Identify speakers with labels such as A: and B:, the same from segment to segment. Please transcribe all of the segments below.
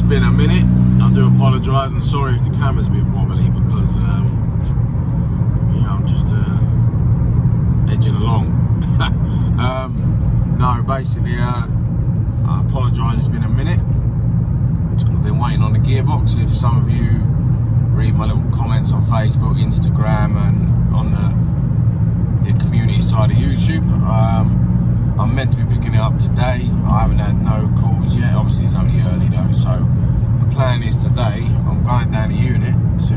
A: It's been a minute. I do apologise and sorry if the camera's a bit wobbly because yeah, I'm just edging along. No, basically I apologise, it's been a minute. I've been waiting on the gearbox. If some of you read my little comments on Facebook, Instagram and on the community side of YouTube, I'm meant to be picking it up today. I haven't had no calls yet. Obviously it's only early though, so the plan is today I'm going down the unit to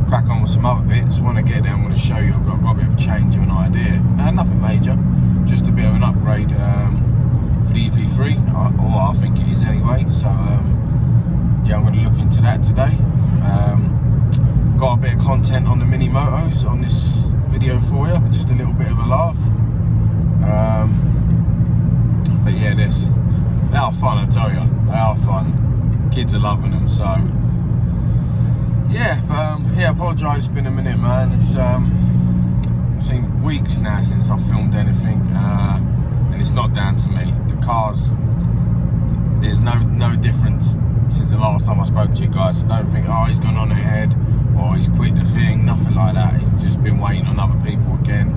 A: crack on with some other bits. When I get there I'm going to show you I've got a bit of a change of an idea. Nothing major, just a bit of an upgrade for the EP3, or I think it is anyway. So yeah, I'm going to look into that today. Got a bit of content on the mini motos on this video for you, just a little bit of a laugh. But yeah, they are fun, I tell you, they are fun. Kids are loving them, so yeah. Yeah, apologise, it's been a minute, man. It's been weeks now since I filmed anything, and it's not down to me. The cars, there's no difference since the last time I spoke to you guys, so don't think, oh, he's gone on ahead or he's quit the thing, nothing like that. He's just been waiting on other people again,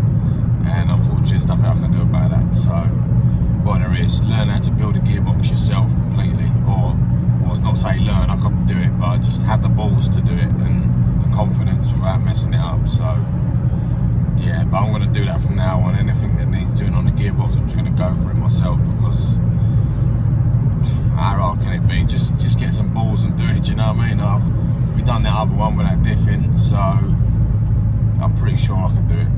A: and unfortunately there's nothing I can do about that. So what there is, learn how to build a gearbox yourself completely, or it's not say learn, I couldn't do it, but just have the balls to do it and the confidence without messing it up. So yeah, but I'm going to do that from now on. Anything that needs doing on the gearbox, I'm just going to go for it myself, because how hard can it be? Just get some balls and do it, do you know what I mean? We've done that other one without diffing, so I'm pretty sure I can do it.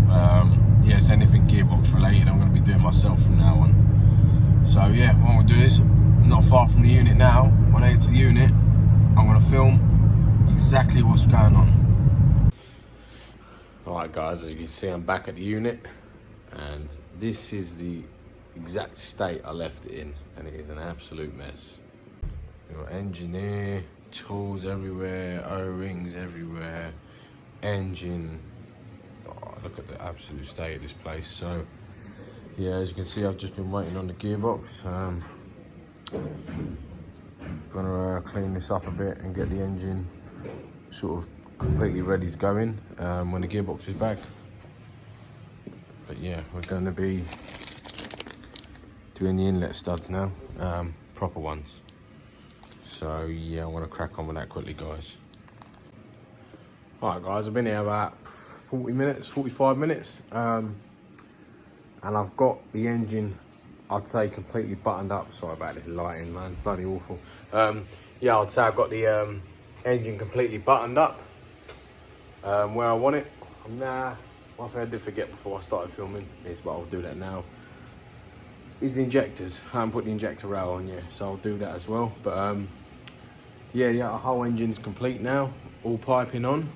A: Yes, anything gearbox related I'm going to be doing myself from now on. So yeah, what we'll do is, not far from the unit now, when I get to the unit I'm going to film exactly what's going on. Alright guys, as you can see I'm back at the unit, and this is the exact state I left it in, and it is an absolute mess. You've got engine here, tools everywhere, O-rings everywhere, engine. Oh, look at the absolute state of this place. So yeah, as you can see I've just been waiting on the gearbox. Gonna clean this up a bit and get the engine sort of completely ready to go in when the gearbox is back. But yeah, we're going to be doing the inlet studs now, proper ones. So yeah, I'm going to crack on with that quickly, guys. Alright guys, I've been here about 40 minutes, 45 minutes, and I've got the engine, I'd say, completely buttoned up. Sorry about this lighting, man, bloody awful. Yeah, I'd say I've got the engine completely buttoned up where I want it. Nah, one thing I did forget before I started filming is, but I'll do that now, is the injectors. I haven't put the injector rail on yet, so I'll do that as well. But yeah, the whole engine's complete now, all piping on.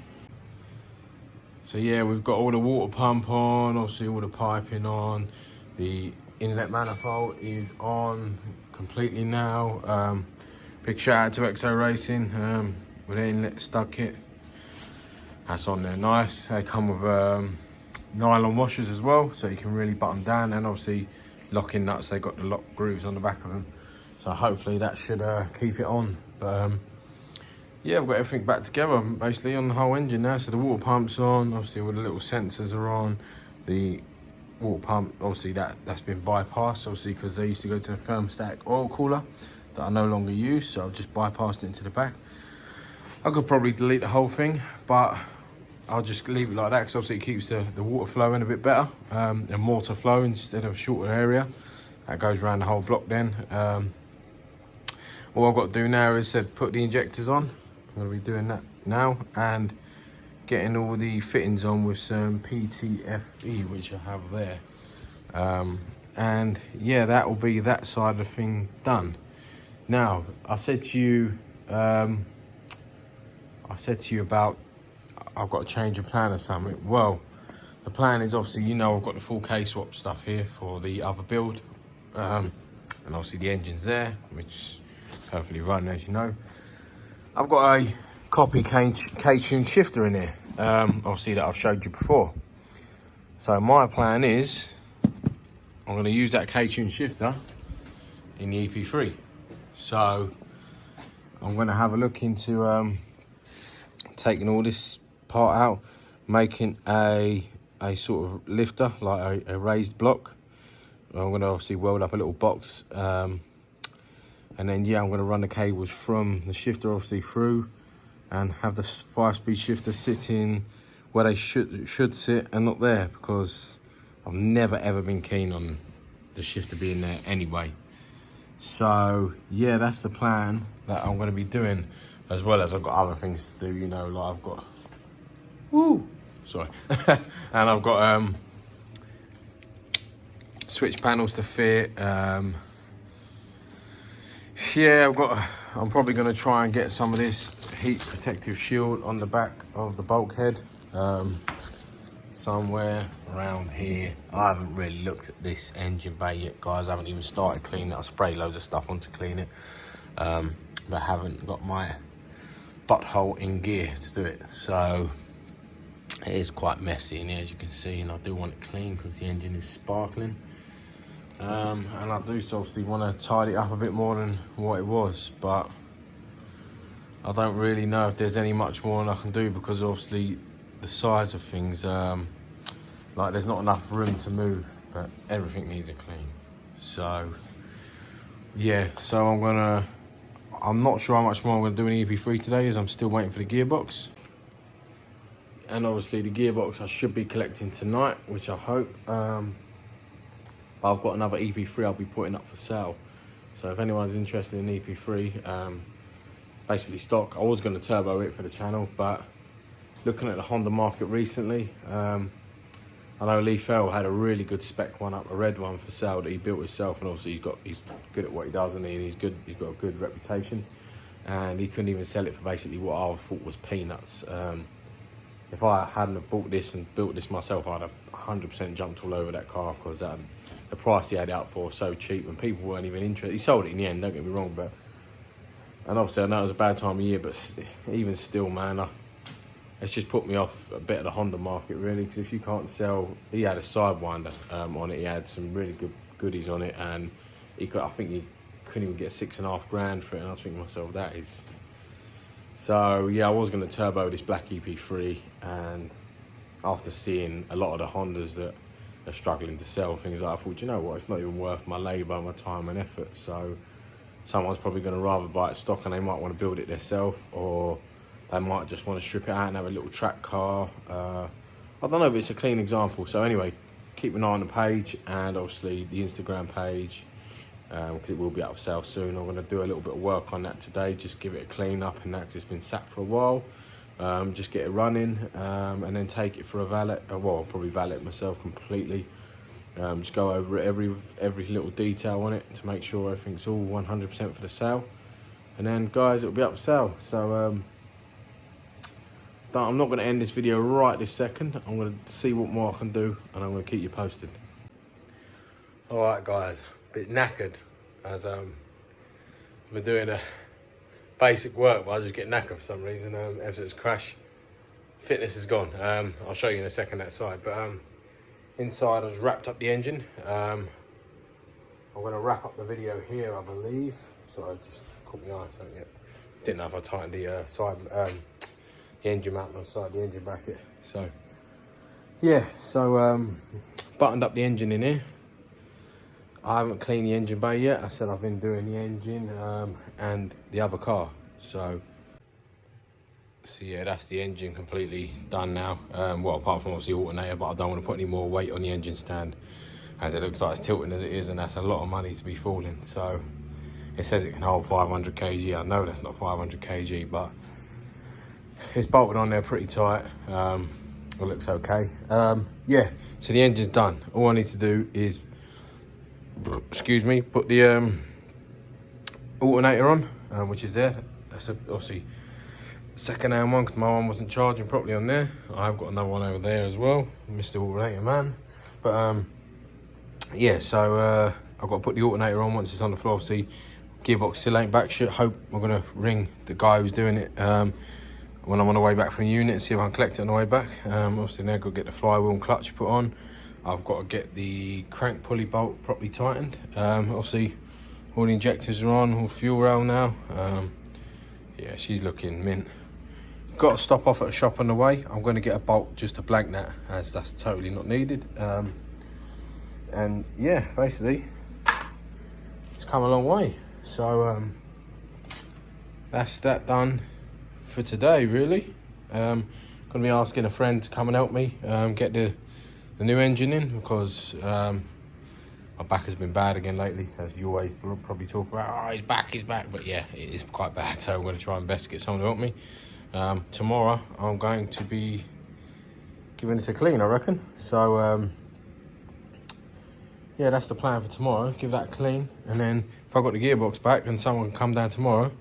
A: So yeah, we've got all the water pump on, obviously all the piping on, the inlet manifold is on completely now. Big shout out to XO Racing with their inlet stud kit. That's on there, nice. They come with nylon washers as well, so you can really button down, and obviously locking nuts, they got the lock grooves on the back of them, so hopefully that should keep it on. But yeah, we've got everything back together basically on the whole engine now. So the water pump's on, obviously all the little sensors are on. The water pump, obviously that's been bypassed, obviously, because they used to go to the thermostat oil cooler that I no longer use, so I've just bypassed it into the back. I could probably delete the whole thing, but I'll just leave it like that, because obviously it keeps the water flowing a bit better, and more to flow instead of a shorter area. That goes around the whole block then. All I've got to do now is put the injectors on. I'm going to be doing that now, and getting all the fittings on with some PTFE, which I have there. And yeah, that will be that side of the thing done. Now, I said to you about I've got to change a plan or something. Well, the plan is, obviously, you know, I've got the full K-swap stuff here for the other build, and obviously the engine's there, which is perfectly running, as you know. I've got a copy K-tune shifter in here, obviously, that I've showed you before. So my plan is I'm going to use that K-tune shifter in the EP3. So I'm gonna have a look into taking all this part out, making a sort of lifter, like a raised block. I'm gonna obviously weld up a little box, and then yeah, I'm gonna run the cables from the shifter obviously through, and have the 5-speed shifter sitting where they should sit and not there, because I've never ever been keen on the shifter being there anyway. So yeah, that's the plan that I'm going to be doing, as well as I've got other things to do, you know, like I've got and I've got switch panels to fit. Yeah, I'm probably going to try and get some of this heat protective shield on the back of the bulkhead, somewhere around here. I haven't really looked at this engine bay yet, guys. I haven't even started cleaning it. I sprayed loads of stuff on to clean it, but haven't got my butthole in gear to do it. So it is quite messy in here, as you can see, and I do want it clean because the engine is sparkling. And I do obviously want to tidy it up a bit more than what it was, but I don't really know if there's any much more I can do, because obviously the size of things, like there's not enough room to move, but everything needs a clean. So yeah, so I'm not sure how much more I'm gonna do in EP3 today, as I'm still waiting for the gearbox. And obviously the gearbox I should be collecting tonight, which I hope. But I've got another EP3 I'll be putting up for sale. So if anyone's interested in EP3, basically stock, I was gonna turbo it for the channel, but looking at the Honda market recently, I know Lee Fell had a really good spec one up, a red one for sale that he built himself, and obviously he's good at what he does, and he's got a good reputation, and he couldn't even sell it for basically what I thought was peanuts. If I hadn't have bought this and built this myself, I'd have 100% jumped all over that car, because the price he had it out for was so cheap, and people weren't even interested. He sold it in the end, don't get me wrong, but, and obviously I know it was a bad time of year, but even still, man, it's just put me off a bit of the Honda market, really, because if you can't sell, he had a sidewinder on it, he had some really good goodies on it, and I think he couldn't even get $6.5 grand for it, and I was thinking to myself, that is. So yeah, I was going to turbo this black EP3, and after seeing a lot of the Hondas that are struggling to sell things, I thought, you know what, it's not even worth my labour, my time and effort. So someone's probably going to rather buy it stock, and they might want to build it themselves, or they might just want to strip it out and have a little track car. I don't know, but it's a clean example. So anyway, keep an eye on the page, and obviously the Instagram page, because it will be out for sale soon. I'm going to do a little bit of work on that today, just give it a clean up and that, because it's been sat for a while. Just get it running, and then take it for a valet. Well, I'll probably valet it myself completely. Just go over it, every little detail on it, to make sure everything's all 100% for the sale. And then guys, it'll be up for sale. So I'm not going to end this video right this second. I'm going to see what more I can do, and I'm going to keep you posted. All right guys, a bit knackered, as I've been doing a basic work, but I just get knackered for some reason. Everything's crashed, fitness is gone. I'll show you in a second that side, but inside I just wrapped up the engine. I'm going to wrap up the video here, I believe. So I just caught my eye, something yet. Didn't know if I tightened the side, the engine mount on the side, the engine bracket. So yeah, so buttoned up the engine in here. I haven't cleaned the engine bay yet. I said I've been doing the engine and the other car. So yeah, that's the engine completely done now. Well, apart from obviously the alternator, but I don't want to put any more weight on the engine stand, as it looks like it's tilting as it is, and that's a lot of money to be falling. So it says it can hold 500 kg. I know that's not 500 kg, but it's bolted on there pretty tight. It looks okay. Yeah, so the engine's done. All I need to do is, excuse me, put the alternator on, which is there. That's obviously second-hand one, because my one wasn't charging properly on there. I've got another one over there as well, Mr. Alternator Man. But yeah, so I've got to put the alternator on once it's on the floor. Obviously, gearbox still ain't back shit. Hope I'm gonna ring the guy who's doing it when I'm on the way back from the unit, and see if I can collect it on the way back. Obviously, now I've got to get the flywheel and clutch put on. I've got to get the crank pulley bolt properly tightened. Obviously, all the injectors are on, all fuel rail now. Yeah, she's looking mint. Got to stop off at a shop on the way. I'm going to get a bolt just to blank that, as that's totally not needed. And yeah, basically, it's come a long way. So that's that done for today, really. Going to be asking a friend to come and help me get the new engine in, because my back has been bad again lately, as you always probably talk about. Oh, he's back. But yeah, it is quite bad, so I'm going to try my best to get someone to help me. Tomorrow, I'm going to be giving this a clean, I reckon. So yeah, that's the plan for tomorrow. Give that a clean, and then if I got the gearbox back and someone can come down tomorrow,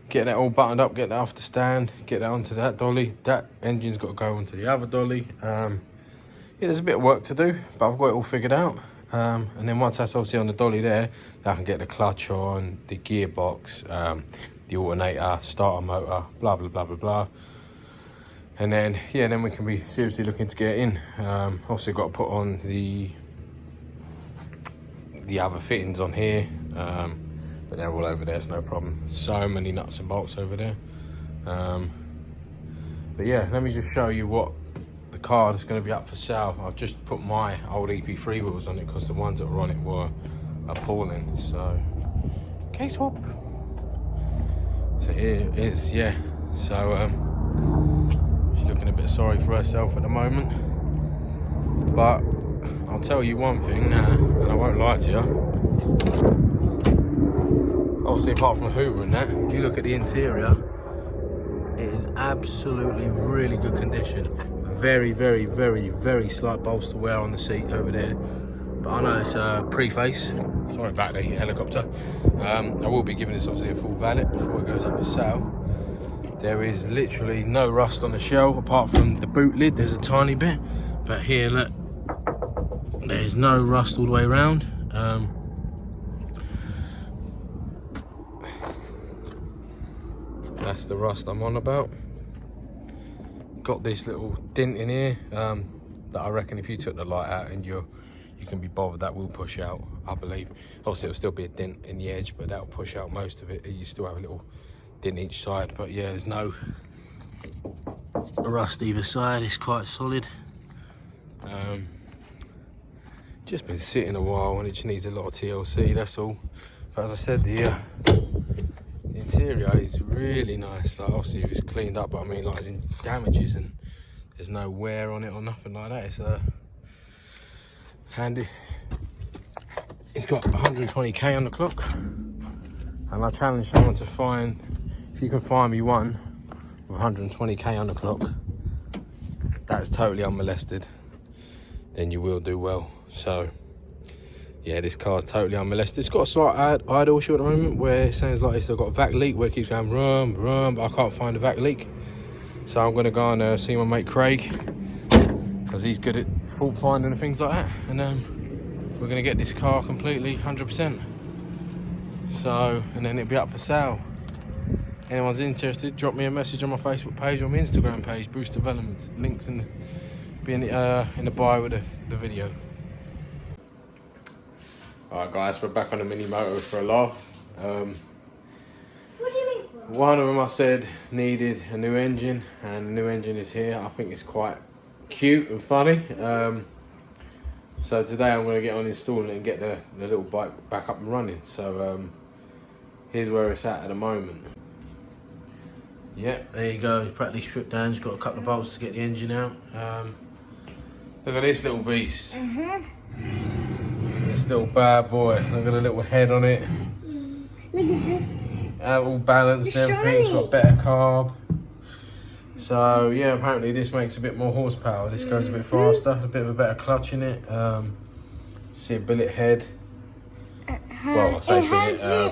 A: get that all buttoned up, get that off the stand, get that onto that dolly. That engine's got to go onto the other dolly. Yeah, there's a bit of work to do, but I've got it all figured out. And then once that's obviously on the dolly there, I can get the clutch on, the gearbox, the alternator, starter motor, blah, blah, blah, blah, blah. And then, yeah, then we can be seriously looking to get in. Also got to put on the other fittings on here. But they're all over there, it's no problem. So many nuts and bolts over there. But yeah, let me just show you what the car is going to be up for sale. I've just put my old EP3 wheels on it because the ones that were on it were appalling. So, okay, swap. So here it is, yeah. So she's looking a bit sorry for herself at the moment. But I'll tell you one thing now, and I won't lie to you. Obviously, apart from the Hoover and that, you look at the interior, it is absolutely really good condition. Very, very, very, very slight bolster wear on the seat over there. But I know it's a preface. Sorry about the helicopter. I will be giving this obviously a full valet before it goes up for sale. There is literally no rust on the shell, apart from the boot lid, there's a tiny bit. But here, look, there's no rust all the way around. That's the rust I'm on about. Got this little dent in here that I reckon if you took the light out and you can be bothered, that will push out, I believe. Obviously it'll still be a dent in the edge, but that'll push out most of it. You still have a little dent each side, but yeah, there's no rust either side. It's quite solid. Just been sitting a while and it just needs a lot of TLC, that's all. But as I said, the interior is really nice. Like, obviously if it's cleaned up, but I mean, like, as in damages, and there's no wear on it or nothing like that. It's handy. It's got 120k on the clock, and I challenge someone to find, if you can find me one with 120k on the clock that's totally unmolested, then you will do well. So yeah, this car's totally unmolested. It's got a slight idle issue at the moment where it sounds like it's got a vac leak where it keeps going rum, rum, but I can't find a vac leak. So I'm going to go and see my mate Craig, because he's good at fault finding and things like that. And we're going to get this car completely 100%. So, and then it'll be up for sale. Anyone's interested, drop me a message on my Facebook page or my Instagram page, Boost Developments. Links in the bio with the video. Alright guys, we're back on the mini moto for a laugh.
B: What do you mean for?
A: One of them I said needed a new engine, and the new engine is here. I think it's quite cute and funny. So today I'm going to get on installing it and get the little bike back up and running. So here's where it's at the moment. Yep, there you go, it's practically stripped down. Just got a couple of bolts to get the engine out. Look at this little beast. This little bad boy. Look at the little head on it.
B: Look at this.
A: All balanced and everything. It's got better carb. So yeah, apparently this makes a bit more horsepower. This goes a bit faster, a bit of a better clutch in it. See a billet head. Well, I say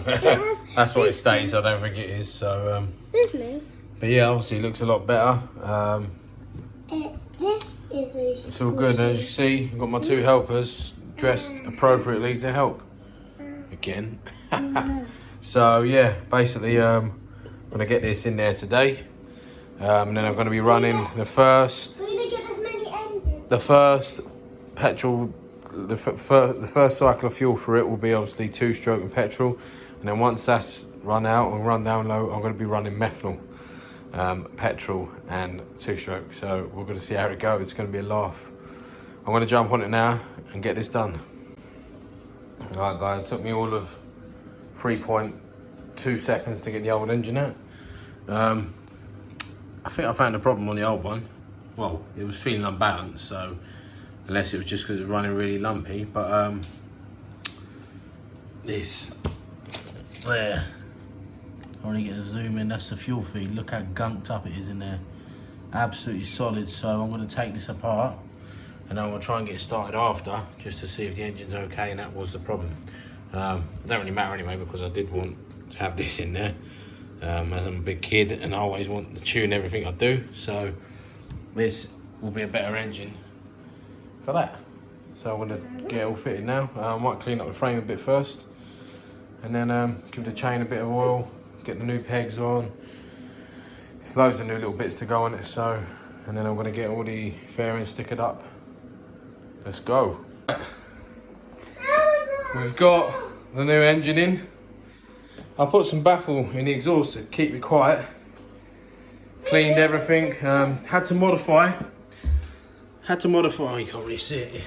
A: billet. That's what it states. I don't think it is. So
B: this means.
A: but yeah, obviously it looks a lot better.
B: This is a.
A: It's all good. As you see, I've got my two helpers dressed appropriately to help. Again. So yeah, basically gonna get this in there today. And then I'm gonna be running the first petrol, the first cycle of fuel for it will be obviously 2-stroke and petrol. And then once that's run out or run down low, I'm going to be running methanol, petrol and two-stroke. So we're going to see how it goes. It's going to be a laugh. I'm going to jump on it now and get this done. All right, guys, it took me all of 3.2 seconds to get the old engine out. I think I found a problem on the old one. Well, it was feeling unbalanced, so unless it was just because it was running really lumpy, but this there, I want to get a zoom in. That's the fuel feed. Look how gunked up it is in there. Absolutely solid. So I'm going to take this apart and I'm going to try and get it started after, just to see if the engine's okay, and that was the problem. Don't really matter anyway, because I did want to have this in there, as I'm a big kid and I always want to tune everything I do. So this will be a better engine for that. So I'm going to get it all fitted now. I might clean up the frame a bit first, and then give the chain a bit of oil, get the new pegs on, loads of new little bits to go on it. So, and then I'm going to get all the fairings stickered up. Let's go. We've got the new engine in. I put some baffle in the exhaust to keep it quiet. Cleaned everything. Had to modify, you can't really see it.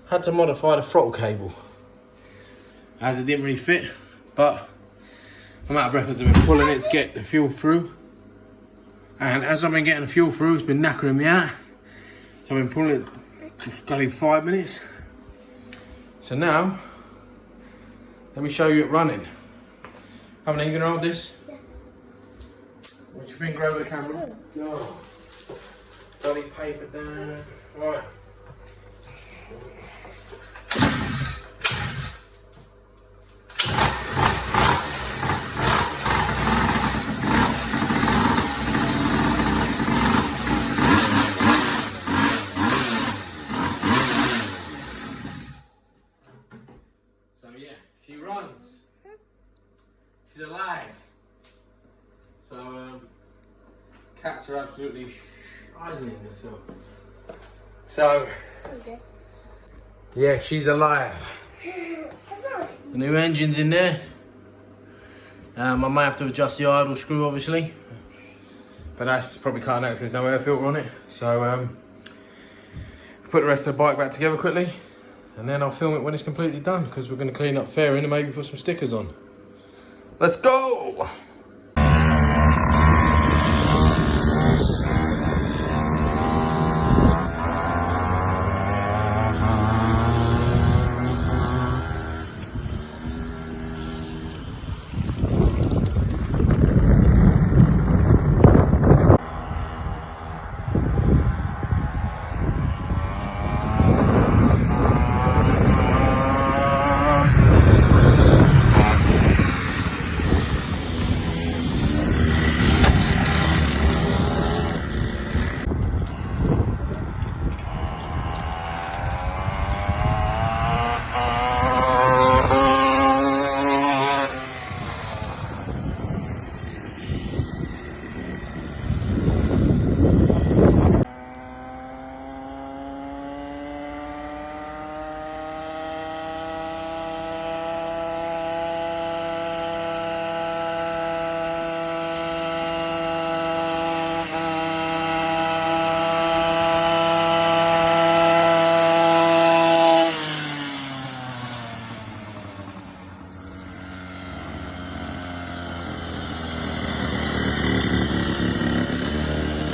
A: Had to modify the throttle cable, as it didn't really fit, but I'm out of breath as I've been pulling it to get the fuel through. And as I've been getting the fuel through, it's been knackering me out. So I've been pulling it just got in 5 minutes. So now, let me show you it running. Haven't you gonna hold this?
B: Yeah.
A: What do you think, over the camera? Go. Dolly paper down. Right. So yeah, she runs. She's alive. So cats are absolutely rising themselves. So
B: Okay.
A: yeah, she's alive. The new engine's in there. I might have to adjust the idle screw, obviously, but that's probably can't out because there's no air filter on it. So put the rest of the bike back together quickly, and then I'll film it when it's completely done, because we're going to clean up fairing and maybe put some stickers on. Let's go!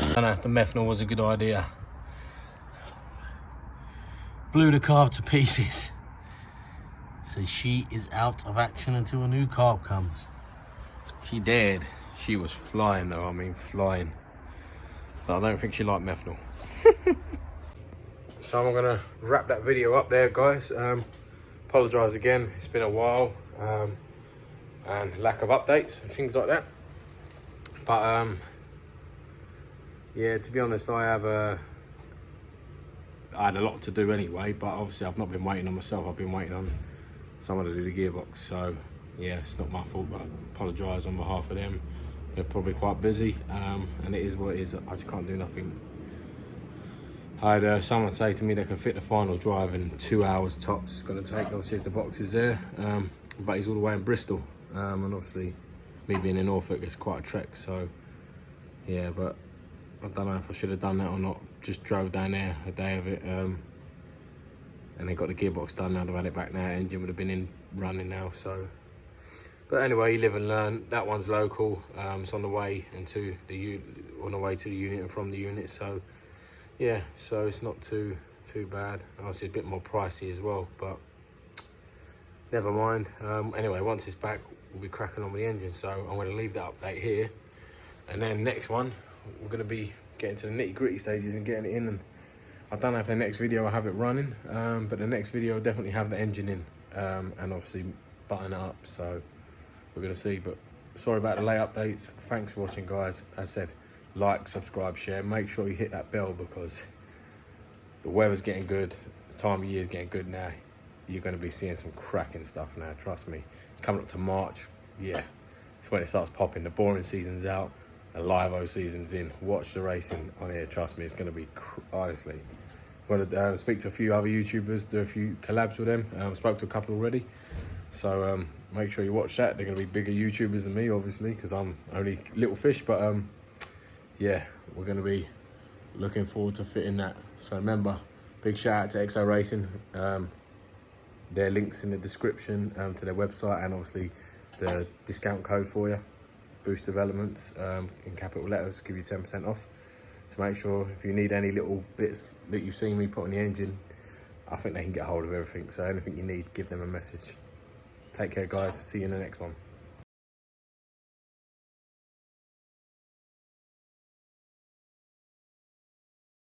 A: I don't know if the methanol was a good idea. Blew the carb to pieces. So she is out of action until a new carb comes. She dared. She was flying though, I mean flying. But I don't think she liked methanol. So I'm gonna wrap that video up there, guys. Apologise again, it's been a while. And lack of updates and things like that. But yeah, to be honest, I had a lot to do anyway, but obviously I've not been waiting on myself. I've been waiting on someone to do the gearbox. So yeah, it's not my fault, but I apologise on behalf of them. They're probably quite busy, and it is what it is. I just can't do nothing. I had someone say to me they can fit the final drive in 2 hours tops. It's going to take, obviously, if the box is there, but he's all the way in Bristol. and obviously me being in Norfolk, it's quite a trek, so yeah, but I don't know if I should have done that or not. Just drove down there a day of it, and then got the gearbox done. Now I've had it back now, engine would have been in running now, so. But anyway, you live and learn. That one's local. It's on the way into the on the way to the unit and from the unit. So yeah, so it's not too bad. Obviously a bit more pricey as well, but never mind. Anyway, once it's back, we'll be cracking on with the engine. So I'm going to leave that update here, and then next one we're going to be getting to the nitty gritty stages and getting it in. And I don't know if the next video I have it running, but the next video will definitely have the engine in, and obviously button it up. So we're gonna see, but sorry about the late updates. Thanks for watching, guys. As I said, like, subscribe, share. Make sure you hit that bell because the weather's getting good. The time of year is getting good now. You're gonna be seeing some cracking stuff now, trust me. It's coming up to March. Yeah, it's when it starts popping. The boring season's out. The live-o season's in. Watch the racing on here, trust me. It's gonna be, honestly. I'm gonna speak to a few other YouTubers, do a few collabs with them. Spoke to a couple already. So make sure you watch that. They're going to be bigger YouTubers than me, obviously, because I'm only little fish. But yeah, we're going to be looking forward to fitting that. So remember, big shout out to XO Racing. Their links in the description to their website, and obviously the discount code for you, Boost Developments, in capital letters, give you 10% off. So make sure if you need any little bits that you've seen me put on the engine, I think they can get hold of everything. So anything you need, give them a message. Take care, guys. See you in the next one.